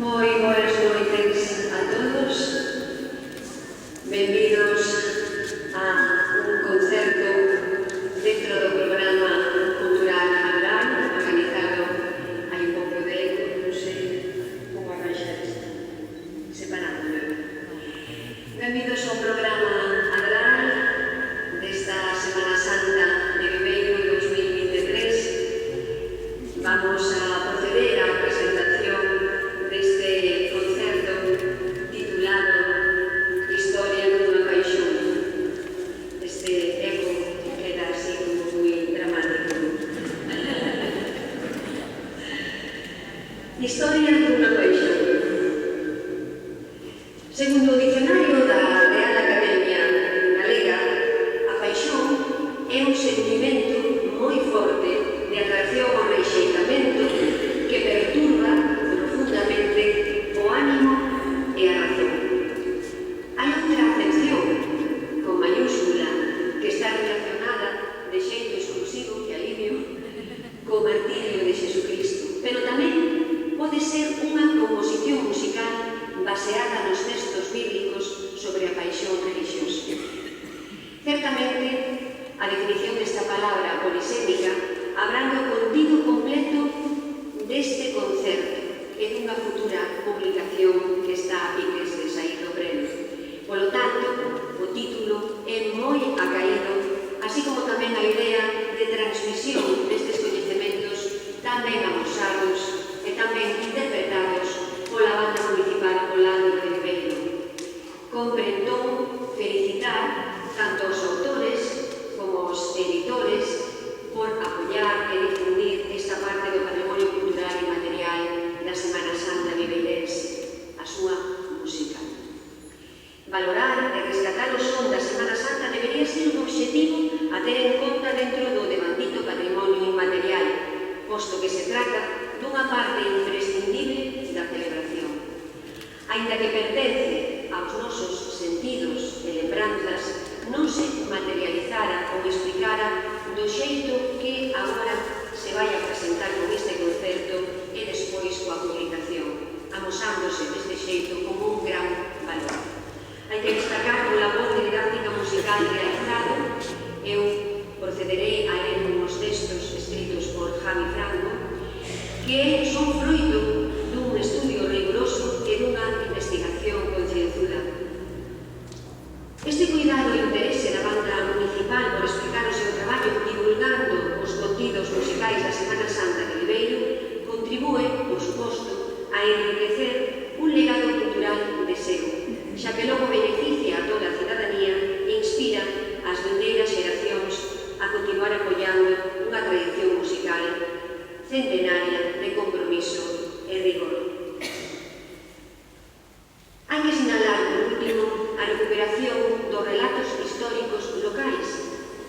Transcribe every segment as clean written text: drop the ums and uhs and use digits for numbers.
Moi boas noites a todos. Benvidos a un concerto dentro do programa cultural Agral, organizado hai un pouco de eco, non sei como arranxar isto, separándome. Benvidos ao programa Agral desta Semana Santa de Viveiro 2023. Vamos a proceder á presentación deste concerto titulado Historia dunha paixón. Este eco queda así como moi dramático. Historia dunha paixón. Segundo o dicionario da Real Academia Galega, a paixón é un sentimento moi forte de atracción ao rexeitamento que perturba profundamente o ánimo e a razón. Hai outra acepción, con mayúscula, que está relacionada de xeito exclusivo, que alivio, co martirio de Xesucristo, pero tamén pode ser unha composición musical baseada nos textos bíblicos sobre a paixón religiosa. Certamente, a definición desta palabra polisémica abranga o contido completo deste concerto e dunha futura publicación que está a piques de saír do premio. Polo tanto, o título é moi acaído, así como tamén a idea de transmisión destes coñecementos tan ben amosados e tan ben interpretados pola banda municipal Polando de Viveiro. Compre entón felicitar tanto os autores como os editores por apoiar e difundir esta parte do patrimonio cultural e material da Semana Santa viveirense, a súa música. Valorar e rescatar o son da Semana Santa debería ser un obxectivo a ter en conta dentro do devandito patrimonio inmaterial, posto que se trata dunha parte imprescindible da celebración. Aínda que pertence aos nosos sentidos e lembranzas, non se materializara ou explicara do xeito que agora se vai a presentar con este concerto e despois coa publicación, amosándose deste xeito como un gran valor. Hai que destacar o labor de didáctica musical realizado. Eu procederei a ler uns textos escritos por Javi Franco que son fruito dun estudio riguroso e dunha investigación concienzuda. Este cuidado e interese da banda municipal por explicar o seu traballo divulgando os contidos musicais da Semana Santa de Viveiro contribúe, por suposto, a enriquecer un legado cultural de seu, xa que logo beneficia a toda a cidadanía e inspira as vindeiras xeracións a continuar apoiando unha tradición musical centenaria de compromiso e rigor. Hai que sinalar, por último, a recuperación dos relatos históricos locais,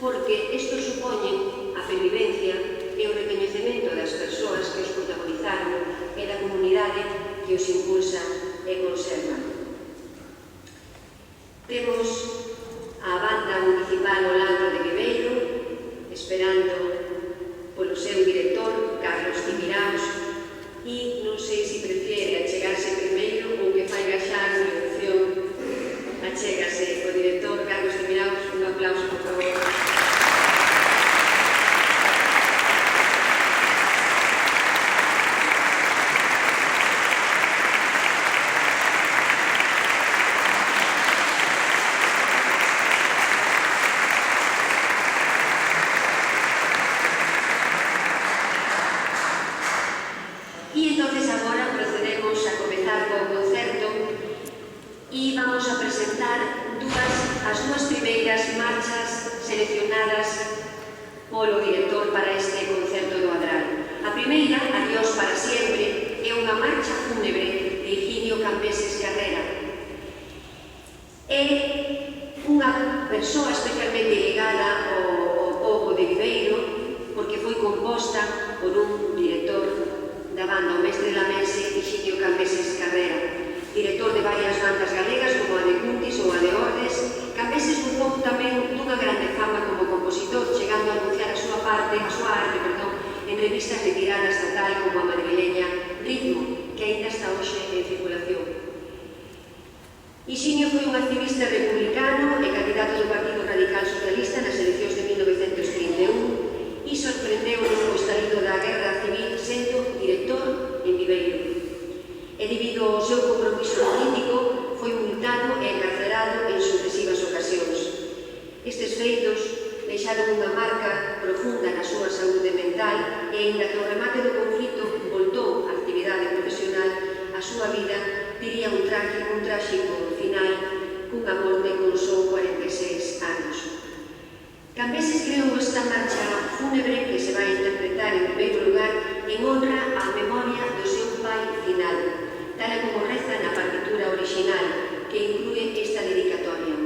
porque estos supoñen a pervivencia e o recoñecemento das persoas que os protagonizaron e da comunidade que os impulsa e conserva. Temos a banda municipal Olando de Viveiro, esperando polo seu director, Carlos Timiraos, e non sei se prefiere achegarse primeiro ou que fai gaxar a introducción. Achégase o director Carlos Timiraos, un aplauso, por favor. E entonces agora procedemos a comezar co concerto e vamos a presentar as dúas primeiras marchas seleccionadas polo director para este concerto do Adral. A primeira, Adiós para siempre, é unha marcha fúnebre de Higinio Cambeses Carrera. É unha persoa especialmente ligada ao pobo de Viveiro porque foi composta por un director da banda, o mestre lamense Higinio Cambeses Carrera, director de varias bandas galegas como a de Cuntis ou a de Ordes. Cambeses gozou tamén dunha grande fama como compositor, chegando a anunciar a súa arte, en revistas de tirada estatal como a madrileña Ritmo, que aínda está hoxe en circulación. Hixinio foi un activista republicano e candidato do Partido Radical Socialista nas eleccións de 1931 e sorprendeu o estalido da Guerra Civil sendo director en Viveiro. E debido ao seu compromiso político foi multado e encarcerado en sucesivas ocasións. Estes feitos deixaron unha marca profunda na súa saúde mental e, aínda que ao remate do conflito voltou á actividade profesional, a súa vida tería un tráxico final cunha morte con só 46 anos. Cambeses creou esta marcha fúnebre que se vai interpretar en primeiro lugar en honra á memoria do seu pai final, tal como reza na partitura original que inclúe esta dedicatoria.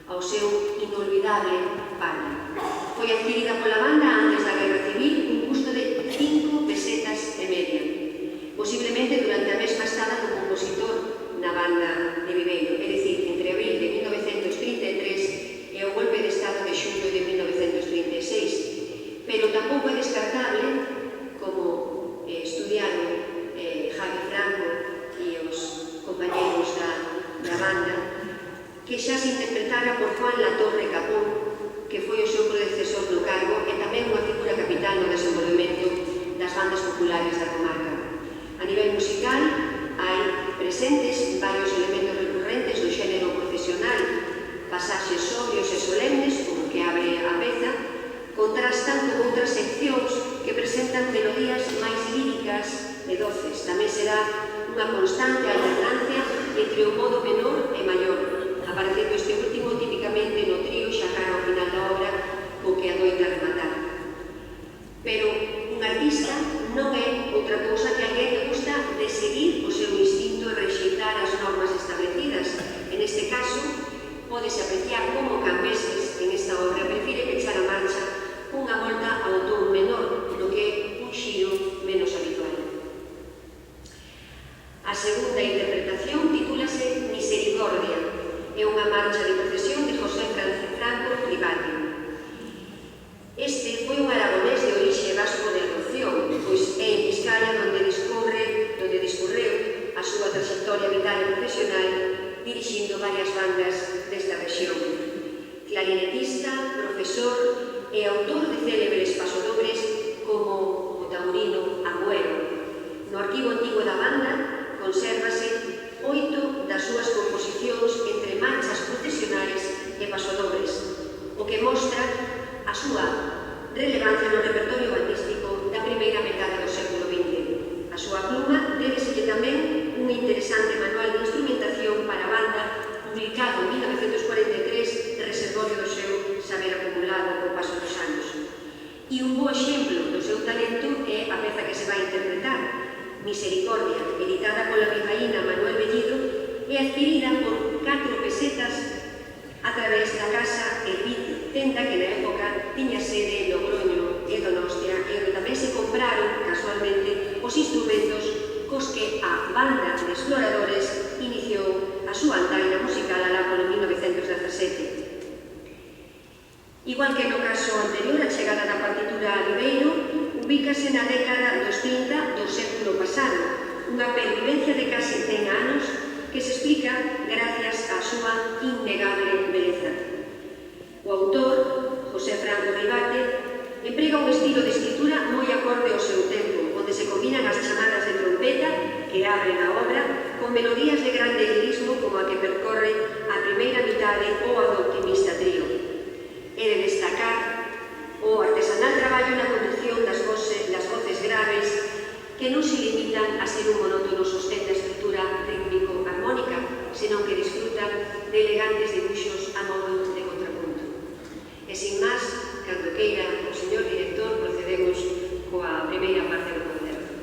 Ao seu inolvidable padre. Foi adquirida pola banda antes da Guerra Civil un custo de 5 pesetas e media, posiblemente durante a mesma estada do compositor na banda de Viveiro, é dicir, entre abril de 1933 e o golpe de estado de xullo de 1936, pero tampouco é descartable, como estudiaron Javi Franco e os compañeros da banda, que xa se interpretara por Juan Latorre Capón, que foi o seu predecesor no cargo e tamén unha figura capital no desenvolvemento das bandas populares da comarca. A nivel musical, hai presentes varios elementos recurrentes do xénero profesional, pasaxes sobrios e solemnes, como que abre a peza, contrastan con outras seccións que presentan melodías máis líricas e doces. Tamén será unha constante alternancia entre o modo menor e maior, aparecendo este último típicamente no trío xa cara ao final da obra co que adoita rematar. Pero un artista non é outra cousa que alguén que gusta de seguir o seu instinto e rexeitar as normas establecidas. En este caso, pódese apreciar como Cambeses en esta obra prefire pechar a marcha cunha volta ao ton menor, no que é un xiro menos habitual. A segunda interpretación titúlase Misericordia. É unha marcha de procesión de José Franco Ribate. Este foi un aragonés de orixe vasco de adopción, pois é en Vizcaya onde discorreu a súa trayectoria vital e profesional dirixindo varias bandas desta rexión. Clarinetista, profesor e autor de célebres pasodobles como o taurino Agüero. No arquivo antigo da banda consérvase 8 das súas composicións entre marchas procesionais e pasodobles, o que mostra a súa relevancia no repertorio bandístico da primeira metade do século XX. A súa pluma débeselle tamén un interesante manual de instrumentación para a banda publicado en 1943, reservorio do seu saber acumulado co paso dos anos. E un bo exemplo do seu talento é a peza que se vai interpretar, Misericordia, editada pola bilbaína Manuel Bellido e adquirida por 4 pesetas a través da Casa Elvit, tenda que na época tiña sede en Logroño e Donostia e onde tamén se compraron casualmente os instrumentos cos que a banda de exploradores iniciou a súa andaina musical alá polo 1917. Igual que no caso anterior, a chegada da partitura a Viveiro ubícase na década dos 30 do século pasado, unha pervivencia de case 100 anos que se explica gracias á súa innegable beleza. O autor, José Franco Ribate, emprega un estilo de escritura moi acorde ao seu tempo, onde se combinan as chamadas de trompeta que abren a obra con melodías de grande lirismo como a que percorre a primeira mitade ou a do optimista trío. É de destacar o artesanal traballo na conducción das voces graves que non se limitan a ser un monótono sostén da estrutura rítmico-armónica, senón que disfrutan de elegantes dibuixos a modo de contrapunto. E sin máis, cando queira o señor director, procedemos coa primeira parte do concerto.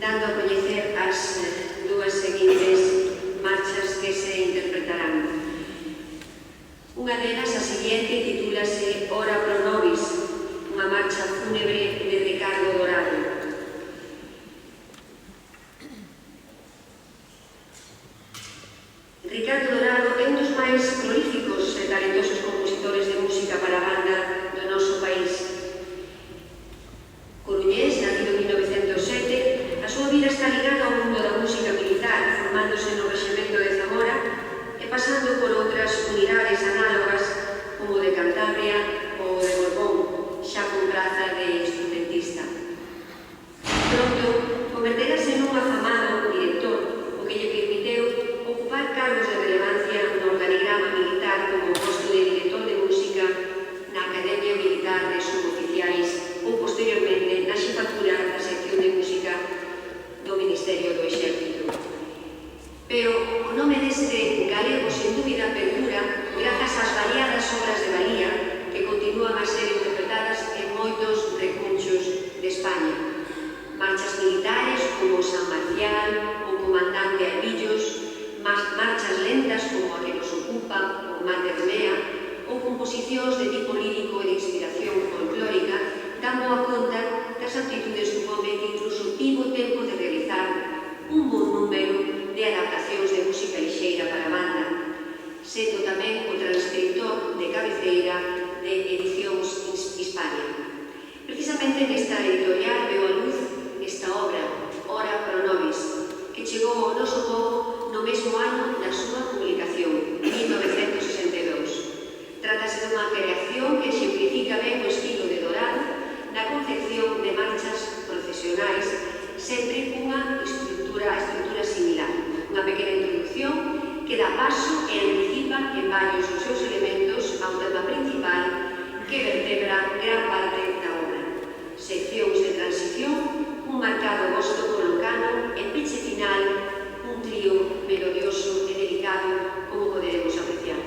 dando a coñecer as dúas seguintes marchas que se interpretarán. Unha delas, a seguinte, titúlase Ora pro nobis, unha marcha fúnebre de Ricardo Dorado. Ricardo Dorado é un dos máis prolíficos e talentosos compositores de música para a banda do noso país. Coruñés, nacido en 1907, a súa vida está ligada ao mundo da música militar, formándose no Rexemento de Zamora e pasando por outras unidades análogas como o de Cantabria ou o de Borbón, xa con praza de instrumentista. Pronto, converterase nun afamado director, o que lle permiteu ocupar cargos de relevancia no organigrama militar como o posto de director de música na Academia Militar de Suboficiais ou posteriormente na xefatura da sección de música do Ministerio do Exército. Pero o nome deste galego sen dúbida perdura grazas ás variadas obras de valía que continúan a ser interpretadas en moitos recunchos de España. Marchas militares como San Marcial, o Comandante Albillos, marchas lentas como a que nos ocupa, o Mar de Romea, ou composicións de tipo lírico e de inspiración folclórica, dan boa conta das aptitudes dun home que incluso tivo tempo de realizar un bon número de adaptacións de música lixeira para a banda, sendo tamén o transcritor de cabeceira de Edicións Hispania. Precisamente nesta editorial veo a luz esta obra, Ora pro nobis, que chegou ao noso pobo no mesmo ano da súa publicación, 1962. Trátase dunha creación que exemplifica ben o estilo de Dorado na concepción de marchas procesionais, sempre cunha estrutura similar. Unha pequena introducción que dá paso e anticipa en varios dos seus elementos ao tema principal que vertebra gran parte da obra. Seccións de transición, un marcado gosto colocano e peche final, un trío melodioso e delicado, como poderemos apreciar.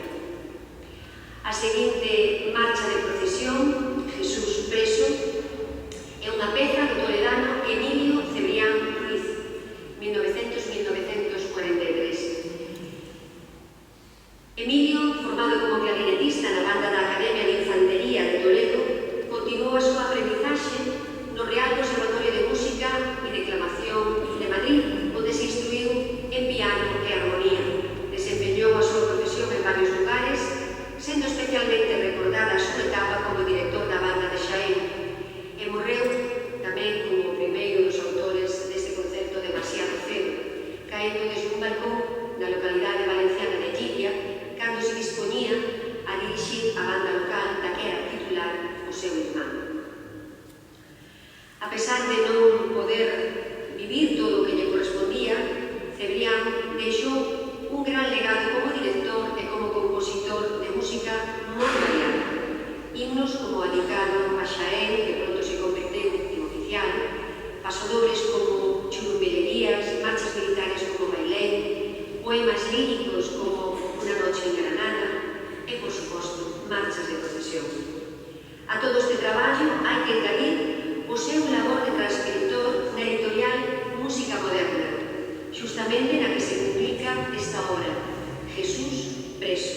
A seguinte marcha de procesión, Jesús preso, é unha peza do toledano Emilio Cebrián Ruiz, 1900-1943. Emilio, formado como clarinetista na banda da Academia de Infantería de Toledo, continuou a súa aprendizaxe no Real Conservatorio de Música e Declamación de Madrid, onde se instruiu en piano e armonía. Desempeñou a súa profesión en varios lugares, sendo especialmente recordada a súa etapa como director da banda de Xaén, e morreu tamén como o primeiro dos autores deste concerto demasiado cedo, caendo desde un balcón na localidade valenciana de Lliria, cando se dispoñía a dirixir a banda local da que era titular o seu irmán. A pesar de non poder vivir todo o que lle correspondía, Cebrián deixou un gran legado como director e como compositor de música moi variada. Himnos como Adicado a Xaén, que pronto se converteu en oficial, pasodobles como Churumbelerías, marchas militares como Bailén, poemas líricos como Una noche en Granada e, por suposto, marchas de procesión. A todo este traballo hai que engadir o seu labor de transcriptor na editorial Música Moderna, justamente na que se publica esta obra, Jesús preso,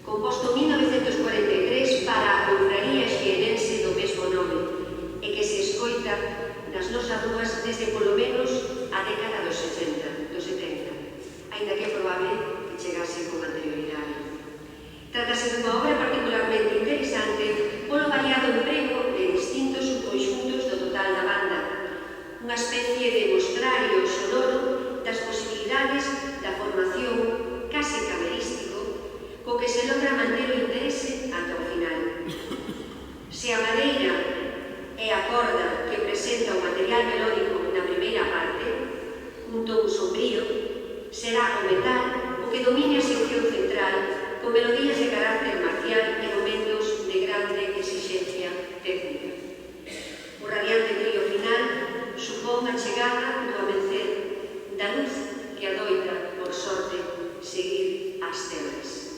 composto en 1943 para a confraría xienense do mesmo nome, e que se escoita nas nosas rúas desde polo menos a década dos 70, aínda que é probable que chegase con anterioridade. Trátase dunha obra particularmente interesante polo variado emprego de distintos subconxuntos do total da banda, unha especie de mostrario sonoro das posibilidades da formación case camerístico co que se logra manter o interese ata o final. Se a madeira é a corda que presenta o material melódico na primeira parte, un ton sombrío, será o metal o que domine a sección central con melodías de carácter marcial e momentos de grande exixencia técnica. O radiante trío final supón a chegada do amencer da luz que adoita, por sorte, seguir as tebras.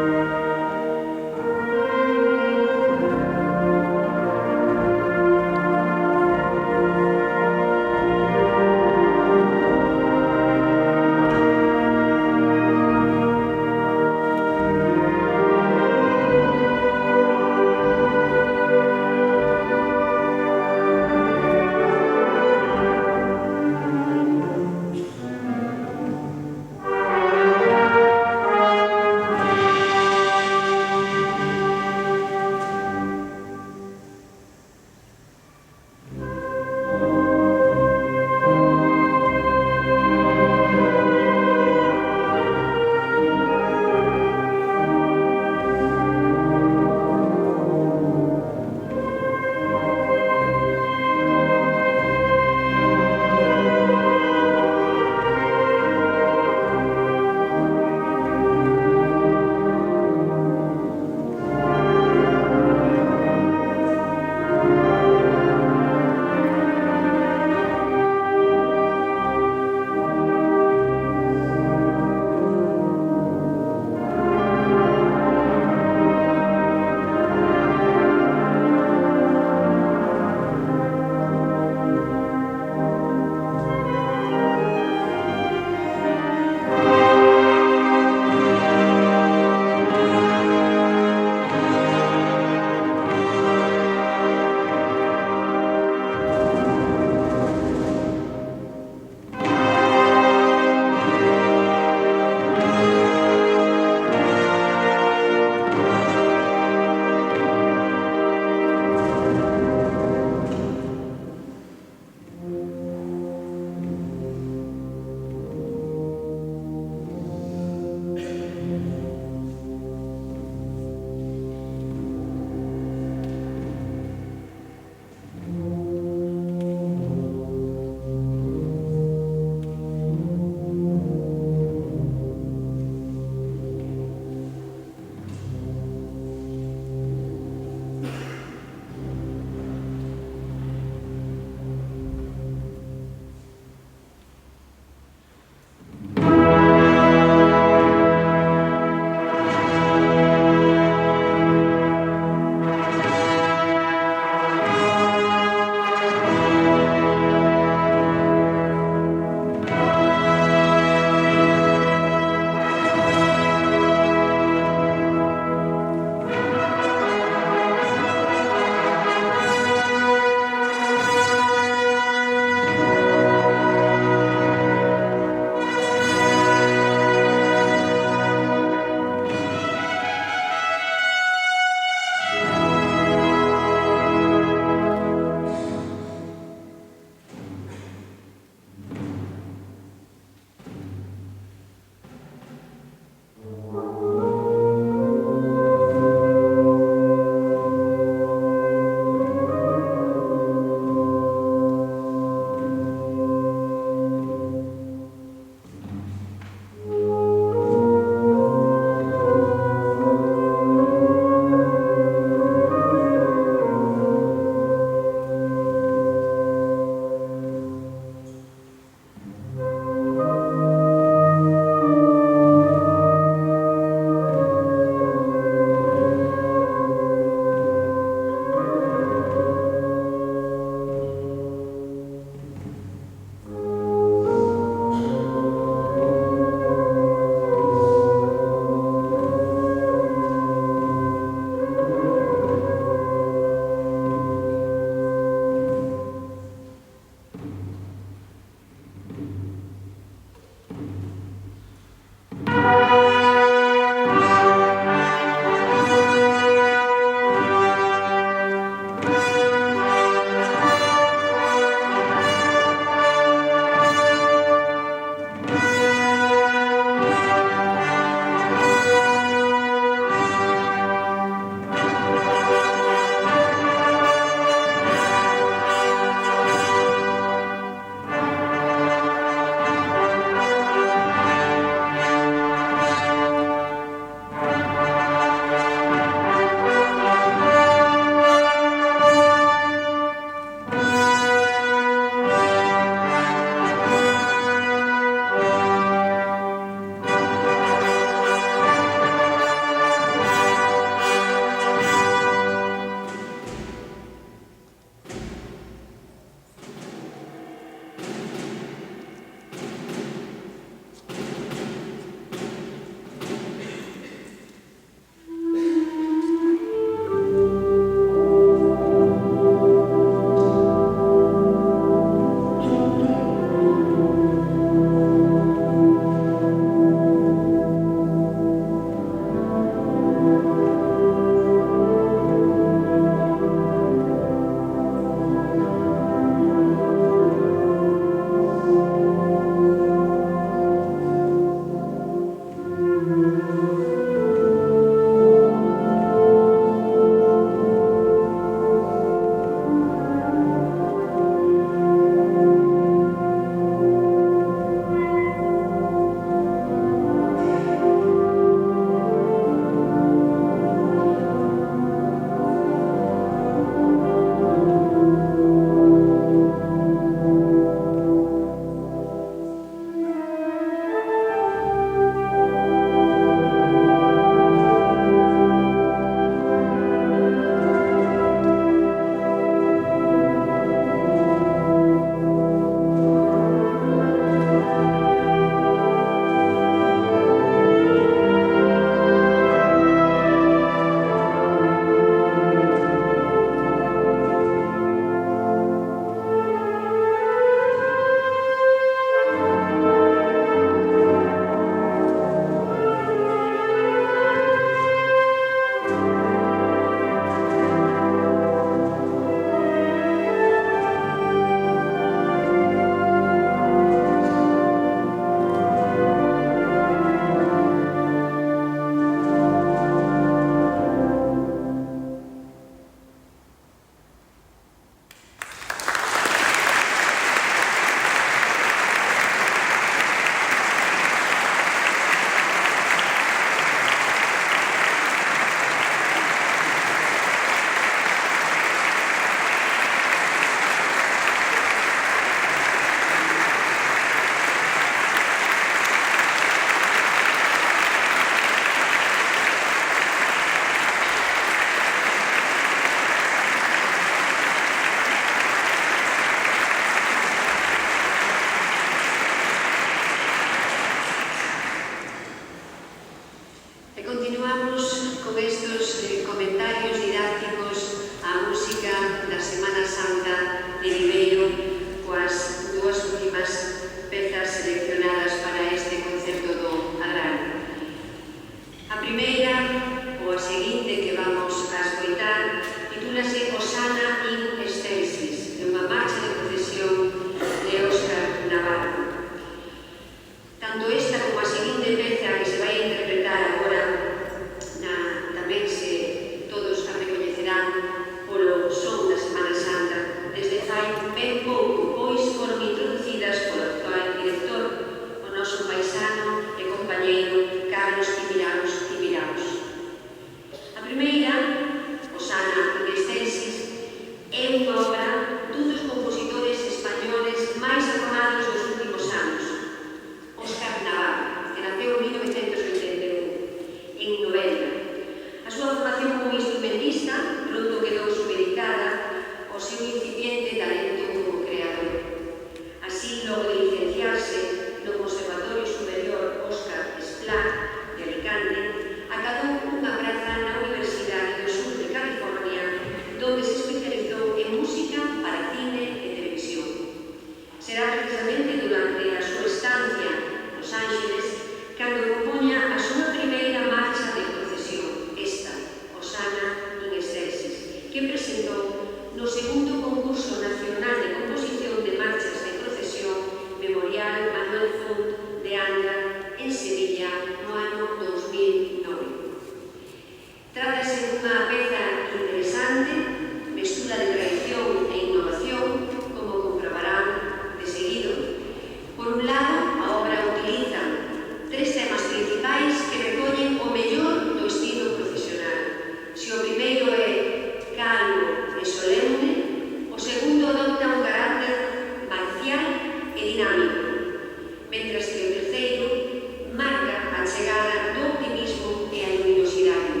mentras que o terceiro marca a chegada do optimismo e a luminosidade.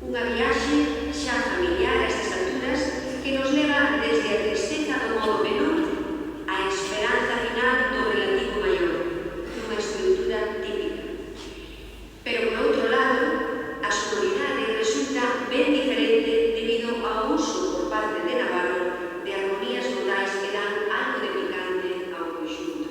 Unha viaxe xa familiar a estas alturas que nos leva desde a tristeza do modo menor á esperanza final do relativo maior, nunha estrutura típica. Pero, por outro lado, a sonoridade resulta ben diferente debido ao uso por parte de Navarro de armonías modais que dan algo de picante ao conxunto.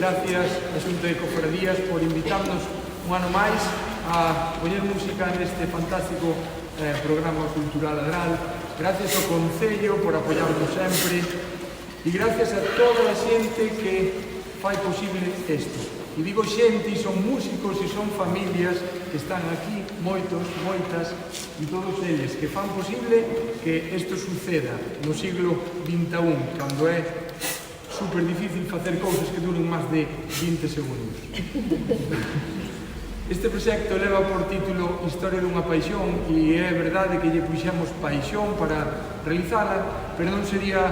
gracias a Xunta de Cofradías por invitarnos un ano máis a poñer música neste fantástico programa cultural Adral. Gracias ao Concello por apoiarnos sempre e gracias a toda a xente que fai posible isto. E digo xente, e son músicos, e son familias que están aquí, moitos, moitas, e todos eles que fan posible que isto suceda no siglo XXI, cando é super difícil facer cousas que duren máis de 20 segundos. Este proxecto leva por título Historia dunha paixón e é verdade que lle puxemos paixón para realizala, pero non sería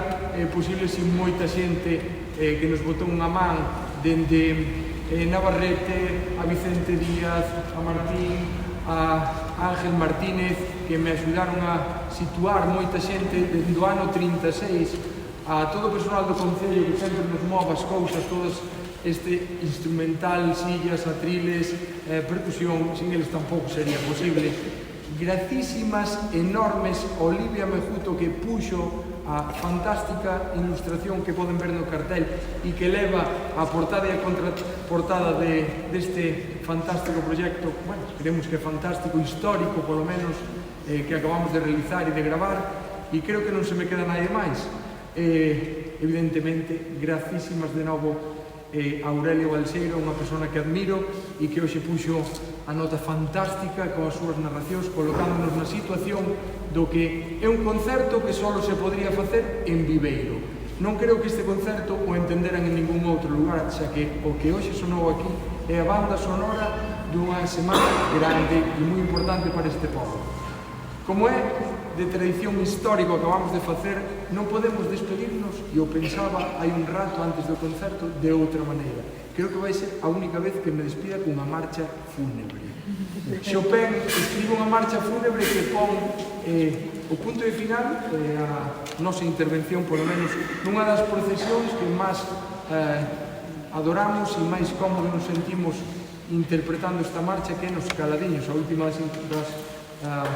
posible sin moita xente que nos botou unha man dende Navarrete, a Vicente Díaz, a Martín, a Ángel Martínez, que me axudaron a situar moita xente desde o ano 36, a todo o personal do Concello que sempre nos move as cousas, todas este instrumental, sillas, atriles, percusión, sin eles tampouco sería posible. Gracísimas, enormes, Olivia Mejuto, que puxo a fantástica ilustración que poden ver no cartel e que leva a portada e a contraportada deste fantástico proxecto, bueno, creemos que é fantástico, histórico, polo menos, que acabamos de realizar e de gravar, e creo que non se me queda nada máis. Evidentemente, gracísimas de novo a Aurelio Balseiro, unha persona que admiro e que hoxe puxo a nota fantástica con as súas narracións, colocándonos na situación do que é un concerto que só se podría facer en Viveiro. Non creo que este concerto o entenderan en ningún outro lugar, xa que o que hoxe sonou aquí é a banda sonora dunha semana grande e moi importante para este pobo. Como é de tradición histórico que acabamos de facer, non podemos despedirnos, e eu pensaba hai un rato antes do concerto, de outra maneira. Creo que vai ser a única vez que me despida cunha marcha fúnebre. Chopin escribe unha marcha fúnebre que pon o punto de final, a nosa intervención, polo menos, nunha das procesións que máis adoramos e máis cómodo nos sentimos interpretando esta marcha, que é nos Caladiños, a última das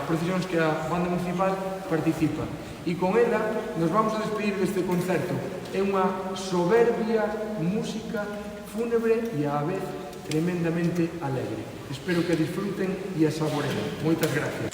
procesións que a banda municipal participa. E con ela nos vamos a despedir deste concerto. É unha soberbia música fúnebre e á vez tremendamente alegre. Espero que disfruten e a saboreen. Moitas gracias.